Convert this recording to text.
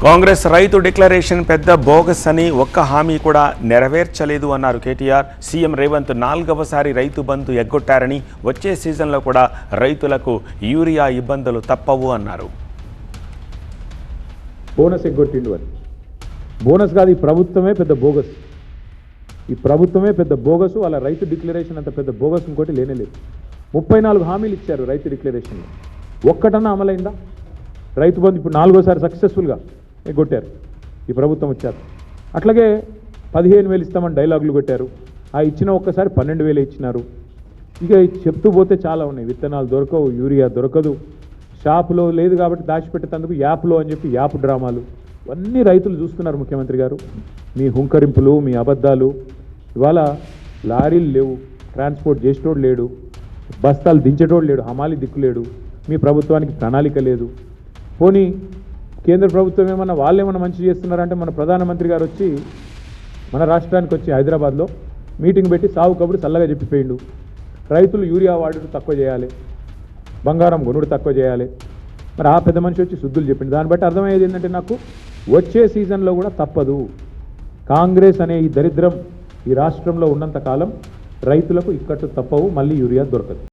కాంగ్రెస్ రైతు డిక్లరేషన్ పెద్ద బోగస్ అని ఒక్క హామీ కూడా నెరవేర్చలేదు అన్నారు కేటీఆర్. సీఎం రేవంత్ 4వసారి రైతు బంధు ఎగ్గొట్టారని వచ్చే సీజన్లో కూడా రైతులకు యూరియా ఇబ్బందులు తప్పవు అన్నారు. బోనస్ ఎగ్గొట్టిండు అని బోనస్ కాదు, ఈ ప్రభుత్వమే పెద్ద బోగస్. ఈ ప్రభుత్వమే పెద్ద బోగసు. అలా రైతు డిక్లరేషన్ అంత పెద్ద బోగస్ ఇంకోటి లేనేలేదు. 34 హామీలు ఇచ్చారు రైతు డిక్లరేషన్లో, ఒక్కటన్నా అమలైందా? రైతు బంధు ఇప్పుడు 4వసారి సక్సెస్ఫుల్గా ఎగ్గొట్టారు ఈ ప్రభుత్వం వచ్చారు. అట్లాగే 15,000 ఇస్తామని డైలాగులు కొట్టారు. ఆ ఇచ్చిన ఒక్కసారి 12,000 ఇచ్చినారు. ఇక చెప్తూ పోతే చాలా ఉన్నాయి. విత్తనాలు దొరకవు, యూరియా దొరకదు, షాపులో లేదు కాబట్టి దాచిపెట్టేందుకు యాప్లో అని చెప్పి యాప్ డ్రామాలు, ఇవన్నీ రైతులు చూస్తున్నారు. ముఖ్యమంత్రి గారు మీ హుంకరింపులు, మీ అబద్ధాలు. ఇవాళ లారీలు లేవు, ట్రాన్స్పోర్ట్ చేసేటోడు లేడు, బస్తాలు దించేటోడు లేడు, హమాలి దిక్కులేడు. మీ ప్రభుత్వానికి ప్రణాళిక లేదు. పోనీ కేంద్ర ప్రభుత్వం ఏమన్నా వాళ్ళేమన్నా మంచి చేస్తున్నారంటే మన ప్రధానమంత్రి గారు వచ్చి మన రాష్ట్రానికి వచ్చి హైదరాబాద్లో మీటింగ్ పెట్టి సాగు కబురు చల్లగా చెప్పిపోయిండు. రైతులు యూరియా వాడుడు తక్కువ చేయాలి, బంగారం కొనుడు తక్కువ చేయాలి. మరి ఆ పెద్ద మనిషి వచ్చి శుద్ధులు చెప్పిండు. దాన్ని బట్టి అర్థమయ్యేది ఏంటంటే నాకు వచ్చే సీజన్లో కూడా తప్పదు. కాంగ్రెస్ అనే ఈ దరిద్రం ఈ రాష్ట్రంలో ఉన్నంతకాలం రైతులకు ఇక్కట్టు తప్పవు, మళ్ళీ యూరియా దొరకదు.